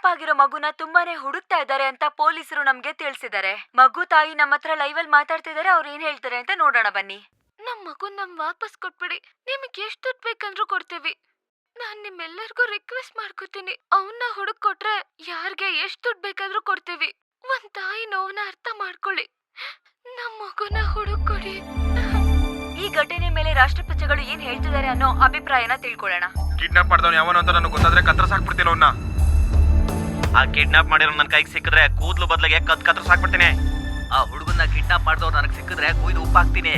Kidnap ಆಗಿರೋ ಮಗುನ ತುಂಬಾನೇ ಹುಡುಕ್ತಾ ಇದ್ದಾರೆ ಅಂತ ಪೊಲೀಸರು ನಮ್ಗೆ ತಿಳಿಸಿದ್ದಾರೆ. ಮಗು ತಾಯಿ ನಮ್ಮ ಹತ್ರ ಲೈವ್ ಅಲ್ಲಿ ಮಾತಾಡ್ತಿದ್ದಾರೆ. ಅವ್ರು ಏನ್ ಹೇಳ್ತಾರೆ ಅಂತ ನೋಡೋಣ ಬನ್ನಿ. ನಮ್ ಮಗುನ್ ವಾಪಸ್ ಕೊಟ್ಬಿಡಿ. ನಿಮಗೆ ಎಷ್ಟು ದುಡ್ಡು ಬೇಕಂದ್ರೂ ಕೊಡ್ತೀವಿ. ನಾನ್ ನಿಮ್ಮೆಲ್ಲರಿಗೂ ರಿಕ್ವೆಸ್ಟ್ ಮಾಡ್ಕೊತೀನಿ. ಅವನ್ನ ಹುಡುಕ್ ಕೊಟ್ರೆ ಯಾರ್ಗೆ ಎಷ್ಟು ದುಡ್ಡು ಬೇಕಾದ್ರೂ ಕೊಡ್ತೀವಿ. ಒಂದ್ ತಾಯಿ ನೋವನ್ನ ಅರ್ಥ ಮಾಡ್ಕೊಳ್ಳಿ. ನಮ್ ಮಗುನ ಹುಡುಕ್ ಕೊಡಿ. ಈ ಘಟನೆ ಮೇಲೆ ರಾಷ್ಟ್ರಪತಿಗಳು ಏನ್ ಹೇಳ್ತಿದ್ದಾರೆ ಅನ್ನೋ ಅಭಿಪ್ರಾಯನ ತಿಳ್ಕೊಳ್ಳೋಣ. ಕಿಡ್ನಾಪ್ ಮಾಡಿದವನು ಯಾವನು ಅಂತ ನನಗೆ ಗೊತ್ತಾದ್ರೆ ಕತ್ತರಿಸಾಕ್ಬಿಡ್ತೀನಿ ಅವನ್ನ. ಆ ಕಿಡ್ನಾಪ್ ಮಾಡಿರೋ ನನ್ನ ಕೈಗೆ ಸಿಕ್ಕಿದ್ರೆ ಕೂದಲು ಬದಲಿಗೆ ಕತ್ತರಿಸಾಕ್ಬಿಡ್ತೀನಿ. ಆ ಹುಡುಗನ್ನ ಕಿಡ್ನಾಪ್ ಮಾಡಿದವ್ರು ನನಗೆ ಸಿಕ್ಕಿದ್ರೆ ಕೊಯ್ದು ಉಪ್ಪಾಕ್ತೀನಿ.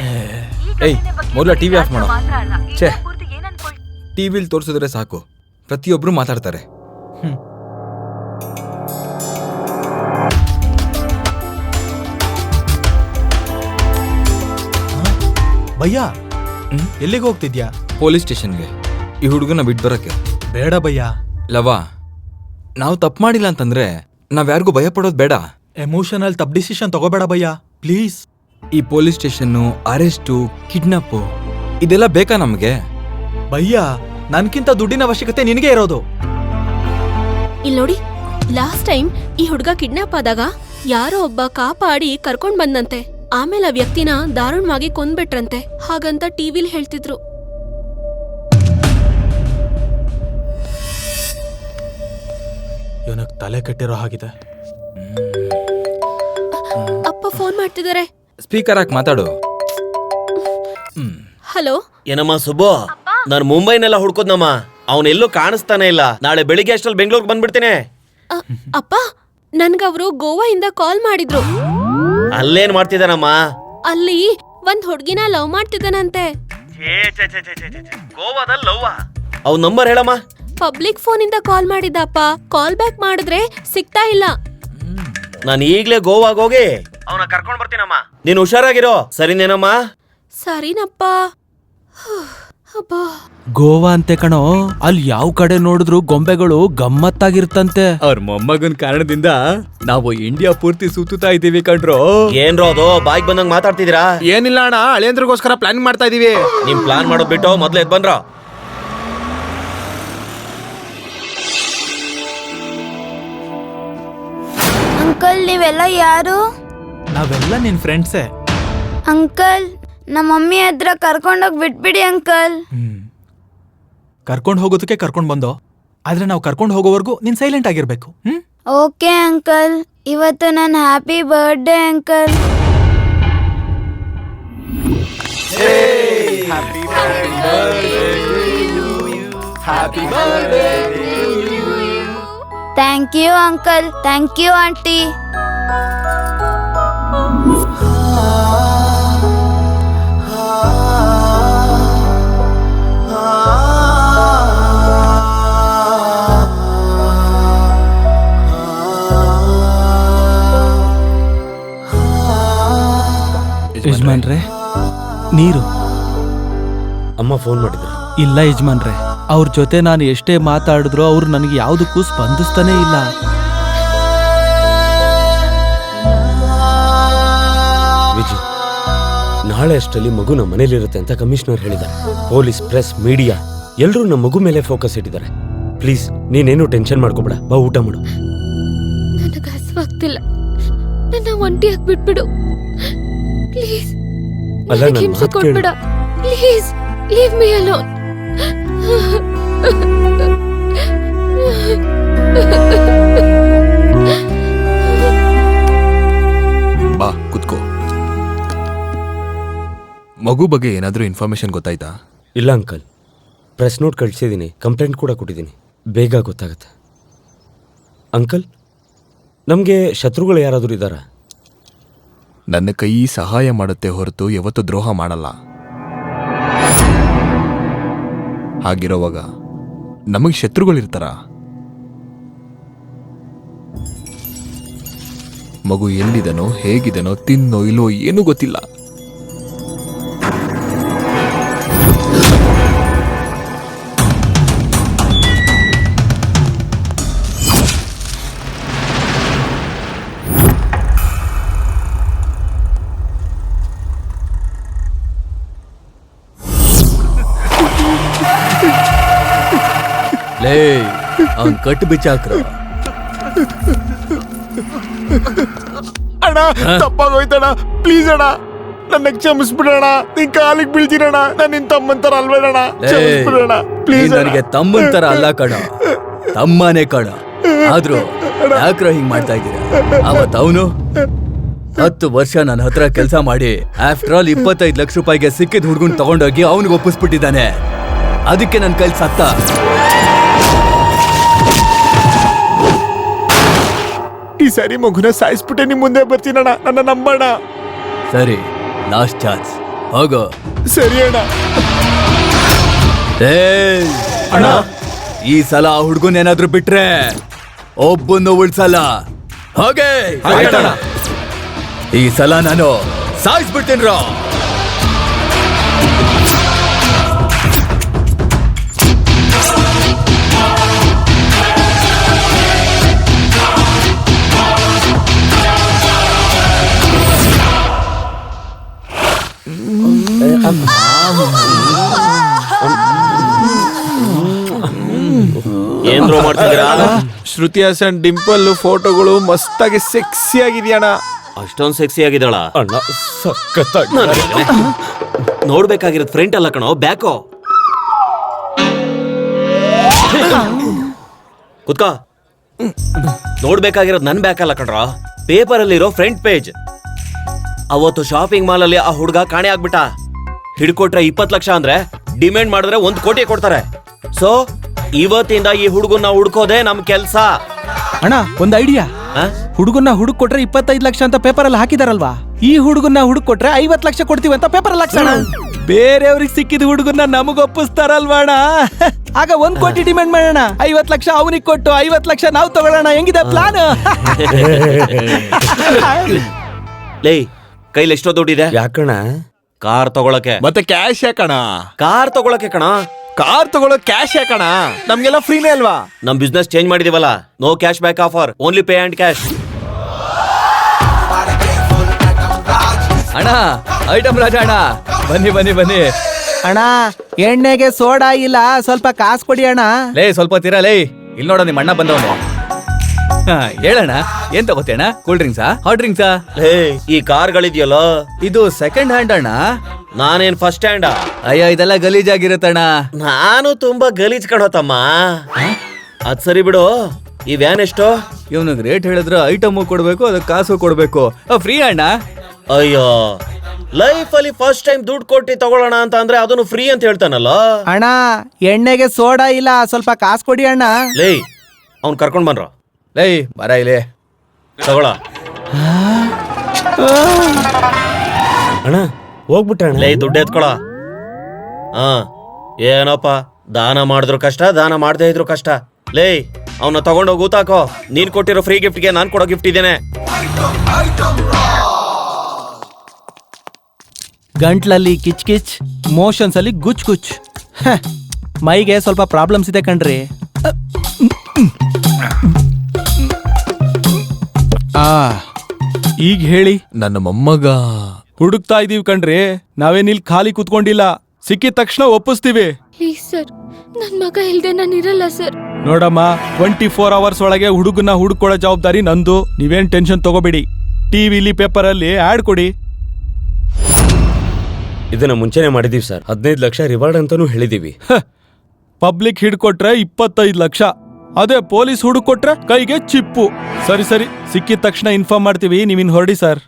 ಮೊದಲ ಟಿವಿ ಆಫ್ ಮಾಡೋ. ಛೇ, ಟಿವಿಲಿ ತೋರಿಸಿದ್ರೆ ಸಾಕು, ಪ್ರತಿಯೊಬ್ರು ಮಾತಾಡ್ತಾರೆ. ಭಯ್ಯ, ಎಲ್ಲಿಗೆ ಹೋಗ್ತಿದ್ಯಾ? ಪೊಲೀಸ್ ಸ್ಟೇಷನ್ಗೆ ಈ ಹುಡುಗನ ಬಿಟ್ಟು ಬರಕ್ಕೆ. ಬೇಡ ಭಯ್ಯ. ಲವಾ, ನಾವು ತಪ್ಪು ಮಾಡಿಲ್ಲ ಅಂತಂದ್ರೆ ನಾವ್ಯಾರಿಗೂ ಭಯ ಪಡೋದು ಬೇಡ. ಎಮೋಷನಲ್ ತಪ್ಪು ಡಿಸಿಷನ್ ತಗೋಬೇಡ ಭಯ್ಯ, ಪ್ಲೀಸ್. ಈ ಪೊಲೀಸ್ ಸ್ಟೇಷನ್ನು, ಅರೆಸ್ಟು, ಕಿಡ್ನಾಪು ಇದೆಲ್ಲ ಬೇಕಾ ನಮಗೆ? ಭಯ್ಯ, ನನ್ಕಿಂತ ದುಡ್ಡಿನ ಅವಶ್ಯಕತೆ ನಿನಗೆ ಇರೋದು. ಇಲ್ಲಿ ನೋಡಿ, ಲಾಸ್ಟ್ ಟೈಮ್ ಈ ಹುಡುಗ ಕಿಡ್ನಾಪ್ ಆದಾಗ ಯಾರೋ ಒಬ್ಬ ಕಾಪಾಡಿ ಕರ್ಕೊಂಡ್ ಬಂದಂತೆ. ಆಮೇಲೆ ಆ ವ್ಯಕ್ತಿನ ದಾರುಣವಾಗಿ ಕೊಂದ್ಬಿಟ್ರಂತೆ. ಹಾಗಂತ ಟಿವಿಲಿ ಹೇಳ್ತಿದ್ರು. ಇವನಕ್ ತಲೆ ಕೆಟ್ಟಿರೋ ಹಾಗಿದೆ. ಅಪ್ಪ ಫೋನ್ ಮಾಡ್ತಿದ್ದಾರೆ. ಸ್ಪೀಕರ್ ಹಾಕಿ ಮಾತಾಡು. ಹಲೋ. ಏನಮ್ಮ ಸುಬ್ಬು, ನಾನು ಮುಂಬೈನೆಲ್ಲ ಹುಡ್ಕೋದ್ನಮ್ಮ, ಅವನೆಲ್ಲೂ ಕಾಣಿಸ್ತಾನೆ ಇಲ್ಲ. ನಾಳೆ ಬೆಳಿಗ್ಗೆ ಅಷ್ಟರಲ್ಲಿ ಬೆಂಗಳೂರಿಗೆ ಬಂದ್ಬಿಡ್ತೀನಿ. ಅಪ್ಪ, ನನ್ಗವ್ರು ಗೋವಾಯಿಂದ ಕಾಲ್ ಮಾಡಿದ್ರು. ಅಲ್ಲೇನ್ ಮಾಡ್ತಿದ್ದಾನಮ್ಮ? ಅಲ್ಲಿ ಒಂದ್ ಹುಡ್ಗಿನ ಲವ್ ಮಾಡ್ತಿದ್ದಾನಂತೆ. ಗೋವಾದಲ್ಲಿ ಲವ್ವಾ? ಅವ್ ನಂಬರ್ ಹೇಳಮ್ಮ. ಪಬ್ಲಿಕ್ ಫೋನ್ ಇಂದ ಕಾಲ್ ಮಾಡಿದ್ದಪ್ಪ. ಕಾಲ್ ಬ್ಯಾಕ್ ಮಾಡಿದ್ರೆ ಸಿಗ್ತಾ ಇಲ್ಲ. ನಾನು ಈಗ್ಲೇ ಗೋವಾಗ್ ಹೋಗಿ ಅವನ ಕರ್ಕೊಂಡ್ ಬರ್ತೀನಮ್ಮ. ನೀನ್ ಹುಷಾರಾಗಿರೋ, ಸರಿನೇನಮ್ಮ? ಸರಿನಪ್ಪ. ಗೋವಾ ಅಂತೆ ಕಣೋ, ಅಲ್ಲಿ ಯಾವ ಕಡೆ ನೋಡಿದ್ರು ಗೊಂಬೆಗಳು ಗಮ್ಮತ್ತಾಗಿರ್ತಂತೆ. ಅವ್ರ ಮೊಮ್ಮಗನ್ ಕಾರಣದಿಂದ ನಾವು ಇಂಡಿಯಾ ಪೂರ್ತಿ ಸುತ್ತುತ್ತಾ ಇದೀವಿ ಕಣ್ರೋ. ಏನ್ರೋ ಅದು ಬಾಯ್ಗ್ ಬಂದಂಗ್ ಮಾತಾಡ್ತಿದೀರಾ? ಏನಿಲ್ಲ ಅಣ್ಣ, ಅಳಿಯಂದ್ರಿಗೋಸ್ಕರ ಪ್ಲಾನ್ ಮಾಡ್ತಾ ಇದೀವಿ. ನಿಮ್ ಪ್ಲಾನ್ ಮಾಡೋದ್ ಬಿಟ್ಟು ಮೊದ್ಲು ಎದ್ ಬಂದ್ರ. ಅಂಕಲ್, ನೀವೆಲ್ಲ ಯಾರು? ನಾವೆಲ್ಲ ನಿನ್ ಫ್ರೆಂಡ್ಸೇ. ಅಂಕಲ್, ನಮ್ಮ ಮಮ್ಮಿ ಹತ್ರ ಕರ್ಕೊಂಡೋಗಿ ಬಿಟ್ಬಿಡಿ ಅಂಕಲ್. ಕರ್ಕೊಂಡ್ ಹೋಗೋದಕ್ಕೆ ಕರ್ಕೊಂಡ್ ಬಂದೋ, ಆದ್ರೆ ನಾವು ಕರ್ಕೊಂಡ್ ಹೋಗೋವರೆಗೂ ನೀನ್ ಸೈಲೆಂಟ್ ಆಗಿರ್ಬೇಕು. ಓಕೆ ಅಂಕಲ್, ಇವತ್ತು ನನ್ನ happy birthday uncle. Thank you uncle. Thank you aunty. ಯಜಮಾನ್ರೆ, ನೀರು. ಅಮ್ಮ ಫೋನ್ ಮಾಡಿದ್ರು. ಇಲ್ಲ ಯಜಮಾನ್ರೆ, ಅವ್ರ ಜೊತೆ ನಾನು ಎಷ್ಟೇ ಮಾತಾಡಿದ್ರು ಅವ್ರು ನನಗೆ ಯಾವುದಕ್ಕೂ ಸ್ಪಂದಿಸ್ತಾನೆ ಇಲ್ಲ. ವಿಜಯ್, ನಾಳೆ ಅಷ್ಟರಲ್ಲಿ ಮಗು ನಮ್ಮ ಮನೇಲಿರುತ್ತೆ ಅಂತ ಕಮಿಷನರ್ ಹೇಳಿದ್ದಾರೆ. ಪೊಲೀಸ್, ಪ್ರೆಸ್, ಮೀಡಿಯಾ ಎಲ್ಲರೂ ನಮ್ಮ ಮಗು ಮೇಲೆ ಫೋಕಸ್ ಇಟ್ಟಿದ್ದಾರೆ. ಪ್ಲೀಸ್ ನೀನೇನು ಟೆನ್ಷನ್ ಮಾಡ್ಕೋಬೇಡ, ಬಾ ಊಟ ಮಾಡು. ನನಗೆ ಹಸುವಾಗ್ತಿಲ್ಲ, ನನ್ನ ಒಂಟಿಯಾಗಿ ಬಿಟ್ಬಿಡು ಪ್ಲೀಸ್. ಅಲ್ಲ, ನನ್ನ ಹಿಂಸೆ ಮಾತು ಕೇಳು. ಕೊಡ್ಬೇಡ ಪ್ಲೀಸ್. Leave me alone. ಬಾ ಕುತ್ಕೋ. ಮಗು ಬಗ್ಗೆ ಏನಾದರೂ ಇನ್ಫಾರ್ಮೇಶನ್ ಗೊತ್ತಾಯ್ತಾ? ಇಲ್ಲ ಅಂಕಲ್, ಪ್ರೆಸ್ ನೋಟ್ ಕಳಿಸಿದ್ದೀನಿ, ಕಂಪ್ಲೇಂಟ್ ಕೂಡ ಕೊಟ್ಟಿದ್ದೀನಿ. ಬೇಗ ಗೊತ್ತಾಗುತ್ತೆ. ಅಂಕಲ್, ನಮಗೆ ಶತ್ರುಗಳು ಯಾರಾದರೂ ಇದ್ದಾರಾ? ನನ್ನ ಕೈ ಸಹಾಯ ಮಾಡುತ್ತೆ ಹೊರತು ಯಾವತ್ತೂ ದ್ರೋಹ ಮಾಡಲ್ಲ. ಹಾಗಿರೋವಾಗ ನಮಗೆ ಶತ್ರುಗಳಿರ್ತಾರ? ಮಗು ಎಲ್ಲಿದನೋ, ಹೇಗಿದನೋ, ತಿನ್ನೋ ಇಲ್ಲೋ ಏನೂ ಗೊತ್ತಿಲ್ಲ. ಲೇ, ಅವ್ನ್ ಕಟ್ಟು ಬಿಚ್ಚಾಕ್ರ. ಅಣ್ಣ ತಪ್ಪಾಗೋಯ್ತಣ್ಣ, ಪ್ಲೀಸ್ ಅಣ್ಣ ನನ್ನ ಕ್ಷಮಿಸ್ಬಿಡೋಣ. ನಿನ್ ಕಾಲಿಗೆ ಬೀಳ್ತೀರಣ್ಣ, ನಾನು ನಿನ್ ತಮ್ಮಂತರ ಅಲ್ವೇನಣ್ಣ, ಕ್ಷಮಿಸ್ಬಿಡೋಣ ಪ್ಲೀಸ್. ನನಗೆ ತಮ್ಮನ್ ತರ ಅಲ್ಲ ಕಣ, ತಮ್ಮನೇ ಕಣ. ಆದ್ರೂ ಯಾಕ್ರ ಹಿಂಗ್ ಮಾಡ್ತಾ ಇದ್ದೀರಾ? ಅವತ್ ಅವನು 10 ವರ್ಷ ನನ್ನ ಹತ್ರ ಕೆಲಸ ಮಾಡಿ ಆಫ್ಟರ್ ಆಲ್ 25 ಲಕ್ಷ ರೂಪಾಯಿಗೆ ಸಿಕ್ಕಿದ ಹುಡ್ಗನ್ ತಗೊಂಡೋಗಿ ಅವನಿಗೆ ಒಪ್ಪಿಸ್ಬಿಟ್ಟಿದ್ದಾನೆ. ಅದಕ್ಕೆ ನನ್ನ ಕೈಲಿ ಸತ್ತ. ಈ ಸರಿ ಮಗುನ ಸಾಯಿಸ್ಬಿಟ್ಟೆ ನಿಮ್ ಮುಂದೆ ಬರ್ತೀನಣ್ಣ, ನನ್ನ ನಂಬಣ್ಣ. ಸರಿ, ಲಾಸ್ಟ್ ಚಾನ್ಸ್, ಹೋಗೋ. ಸರಿ ಅಣ್ಣ. ಅಣ್ಣ, ಈ ಸಲ ಆ ಹುಡ್ಗನ್ ಏನಾದ್ರು ಬಿಟ್ರೆ ಒಬ್ಬನ್ನು ಉಳ್ಸಲ್ಲ. ಹೋಗೆ. ಈ ಸಲ ನಾನು ಸಾಯಿಸ್ಬಿಡ್ತೇನ್ರ. ಏನ್ರೋ ಮಾಡ್ತಿದ್ದೀರಾ? ಶ್ರುತಿ ಹಾಸನ್ ಡಿಂಪಲ್ ಫೋಟೋಗಳು ಮಸ್ತಾಗಿ ಸೆಕ್ಸಿ ಆಗಿದೆಯಣ್ಣ. ಅಷ್ಟೊಂದ್ ಸೆಕ್ಸಿ ಆಗಿದ್ದಾಳ? ಅಣ್ಣ ಸಖತ್ತಾಗಿ ನೋಡ್ಬೇಕಾಗಿರೋದು ಫ್ರಂಟ್ ಅಲ್ಲ ಕಣೋ, ಬ್ಯಾಕೋ. ಕುತ್ಕೋ. ನೋಡ್ಬೇಕಾಗಿರೋದು ನನ್ ಬ್ಯಾಕ್ ಅಲ್ಲ ಕಣ್ರ, ಪೇಪರ್ ಅಲ್ಲಿರೋ ಫ್ರಂಟ್ ಪೇಜ್. ಅವತ್ತು ಶಾಪಿಂಗ್ ಮಾಲ್ ಅಲ್ಲಿ ಆ ಹುಡ್ಗ ಕಾಣೆ ಆಗ್ಬಿಟ್ಟ. ಹಿಡ್ಕೊಟ್ರೆ 20 ಲಕ್ಷ ಅಂದ್ರೆ ಡಿಮ್ಯಾಂಡ್ ಮಾಡಿದ್ರೆ 1 ಕೋಟಿ ಕೊಡ್ತಾರೆ. ಸೊ ಇವತ್ತಿಂದ ಈ ಹುಡುಗನ್ನ ಹುಡ್ಕೋದೆ ನಮ್ ಕೆಲ್ಸ. ಅಣ್ಣ ಒಂದ್ ಐಡಿಯಾ. ಹುಡುಗನ್ನ ಹುಡುಕ್ ಕೊಟ್ರೆ 25 ಲಕ್ಷ ಅಂತ ಪೇಪರ್ ಅಲ್ಲಿ ಹಾಕಿದಾರಲ್ವಾ, ಈ ಹುಡುಗನ್ನ ಹುಡುಕ್ ಕೊಟ್ರೆ 50 ಲಕ್ಷ ಕೊಡ್ತೀವಿ ಅಂತ ಪೇಪರ್ ಅಲ್ಲಿ ಹಾಕ್ಸೋಣ. ಬೇರೆಯವ್ರಿಗೆ ಸಿಕ್ಕಿದ ಹುಡುಗನ್ನ ನಮಗ್ ಒಪ್ಪಿಸ್ತಾರಲ್ವಾ ಅಣ್ಣ? ಆಗ 1 ಕೋಟಿ ಡಿಮ್ಯಾಂಡ್ ಮಾಡೋಣ, 50 ಲಕ್ಷ ಅವನಿಗೆ ಕೊಟ್ಟು 50 ಲಕ್ಷ ನಾವು ತಗೊಳ್ಳೋಣ. ಹೆಂಗಿದೆ ಪ್ಲಾನ್? ಲೇ, ಕೈಲಿ ಎಷ್ಟೋ ದುಡ್ಡಿದೆ? ಯಾಕಣ? ಕಾರ್ ತಗೊಳಕ್ಕೆ. ಮತ್ತೆ ಕ್ಯಾಶ್ ಯಾಕಣ? ಕಾರ್ ತಗೊಳಕ್ಕೆ ಕಣ. ಕಾರ್ ತಗೊಳ್ಳೋ ಕ್ಯಾಶ್ ಯಾಕಣ? ನಮ್ಗೆಲ್ಲ ಫ್ರೀನೇ ಅಲ್ವಾ? ನಮ್ ಬಿಸ್ನೆಸ್ ಚೇಂಜ್ ಮಾಡಿದೀವಲ್ಲ, no cash back offer, only pay and cash. ಅಣ್ಣ, ಐಟಮ್ ರಾಜ ಅಣ್ಣ, ಬನ್ನಿ ಬನ್ನಿ ಬನ್ನಿ. ಅಣ್ಣ ಎಣ್ಣೆಗೆ ಸೋಡಾ ಇಲ್ಲ, ಸ್ವಲ್ಪ ಕಾಸು ಕೊಡಿ ಅಣ್ಣ. ಲೇ ಸ್ವಲ್ಪ ತೀರಾ ಲೇ, ಇಲ್ಲಿ ನೋಡೋ ನಿಮ್ಮ ಅಣ್ಣ ಬಂದವನು. ಹೇಳಣ್ಣ, ಏನ್ ತಗೋತೇಣ? Cool ಡ್ರಿಂಕ್ಸಾ, hot ಡ್ರಿಂಕ್ಸಾ? ಹೇ, ಈ ಕಾರ್ಗಳಿದ್ಯಲ್ಲ, ಇದು ಸೆಕೆಂಡ್ ಹ್ಯಾಂಡ್ ಅಣ್ಣ. ನಾನೇನ್ ಫಸ್ಟ್ ಹ್ಯಾಂಡ್? ಅಯ್ಯೋ, ಇದೆಲ್ಲ ಗಲೀಜಾಗಿರುತ್ತಣ್ಣ. ನಾನು ತುಂಬಾ ಗಲೀಜ್ ಕಣೋತಮ್ಮ. ಅದ್ ಸರಿ ಬಿಡು, ಈ ವ್ಯಾನ್ ಎಷ್ಟು? ಇವನಿಗೆ ರೇಟ್ ಹೇಳಿದ್ರೆ ಐಟಮು ಕೊಡ್ಬೇಕು, ಅದಕ್ಕೆ ಕಾಸು ಕೊಡ್ಬೇಕು. ಫ್ರೀ ಅಣ್ಣ. ಅಯ್ಯೋ, ಲೈಫ್ ಅಲ್ಲಿ ಫಸ್ಟ್ ಟೈಮ್ ದುಡ್ಡು ಕೊಟ್ಟು ತಗೊಳ್ಳೋಣ ಅಂತ ಅಂದ್ರೆ ಅದನ್ನು ಫ್ರೀ ಅಂತ ಹೇಳ್ತಾನಲ್ಲ. ಅಣ್ಣ ಎಣ್ಣೆಗೆ ಸೋಡಾ ಇಲ್ಲ, ಸ್ವಲ್ಪ ಕಾಸು ಕೊಡಿ ಅಣ್ಣ. ಲೇ, ಅವ್ನ್ ಕರ್ಕೊಂಡ್ ಬನ್ರ. ಲೇ ಬರ ಇಲ್ಲಿ ತಗೊಳ. ಅಣ್ಣ ಹೋಗ್ಬಿಟ್ಟ. ಲೇ, ದುಡ್ಡು ಎತ್ಕೊಳ. ಏನಪ್ಪ, ದಾನ ಮಾಡಿದ್ರು ಕಷ್ಟ, ದಾನ ಮಾಡದೇ ಇದ್ರು ಕಷ್ಟ. ಲೇ, ಅವನ್ನ ತಗೊಂಡೋಗಿ ಊತಾಕೋ. ನೀನ್ ಕೊಟ್ಟಿರೋ ಫ್ರೀ ಗಿಫ್ಟ್ಗೆ ನಾನ್ ಕೊಡೋ ಗಿಫ್ಟ್ ಇದೇನೆ. ಗಂಟ್ಲಲ್ಲಿ ಕಿಚ್ ಕಿಚ್, ಮೋಷನ್ಸ್ ಅಲ್ಲಿ ಗುಚ್ ಗುಚ್. ಮೈಗೆ ಸ್ವಲ್ಪ ಪ್ರಾಬ್ಲಮ್ಸ್ ಇದೆ ಕಣ್ರಿ. ಈಗ ಹೇಳಿ. ನನ್ನ ಮೊಮ್ಮಗ ಹುಡುಕ್ತಾ ಇದೀವಿ ಕಣ್ರಿ, ನಾವೇನಿಲ್ ಖಾಲಿ ಕುತ್ಕೊಂಡಿಲ್ಲ. ಸಿಕ್ಕಿದ ತಕ್ಷಣ ಒಪ್ಪಿಸ್ತೀವಿ. ಪ್ಲೀಸ್ ಸರ್, ನನ್ ಮಗ ಇಲ್ದೆ ನಾನು ಇರಲ್ಲ ಸರ್. ನೋಡಮ್ಮ, 24 ಅವರ್ಸ್ ಒಳಗೆ ಹುಡುಗನ್ನ ಹುಡುಕೊಡೋ ಜವಾಬ್ದಾರಿ ನಂದು. ನೀವೇನ್ ಟೆನ್ಷನ್ ತಗೋಬೇಡಿ. ಟಿವಿಲಿ ಪೇಪರ್ ಅಲ್ಲಿ ಆಡ್ ಕೊಡಿ. ಇದನ್ನ ಮುಂಚೆನೆ ಮಾಡಿದೀವಿ ಸರ್. 15 ಲಕ್ಷ ರಿವಾರ್ಡ್ ಅಂತಾನೂ ಹೇಳಿದೀವಿ. ಪಬ್ಲಿಕ್ ಹಿಡ್ಕೊಟ್ರೆ 25 ಲಕ್ಷ, ಅದೇ ಪೊಲೀಸ್ ಹುಡುಕೊಟ್ರೆ ಕೈಗೆ ಚಿಪ್ಪು. ಸರಿ ಸರಿ, ಸಿಕ್ಕಿದ ತಕ್ಷಣ ಇನ್ಫಾರ್ಮ್ ಮಾಡ್ತೀವಿ. ನೀವಿನ್ ಹೊರಡಿ ಸರ್.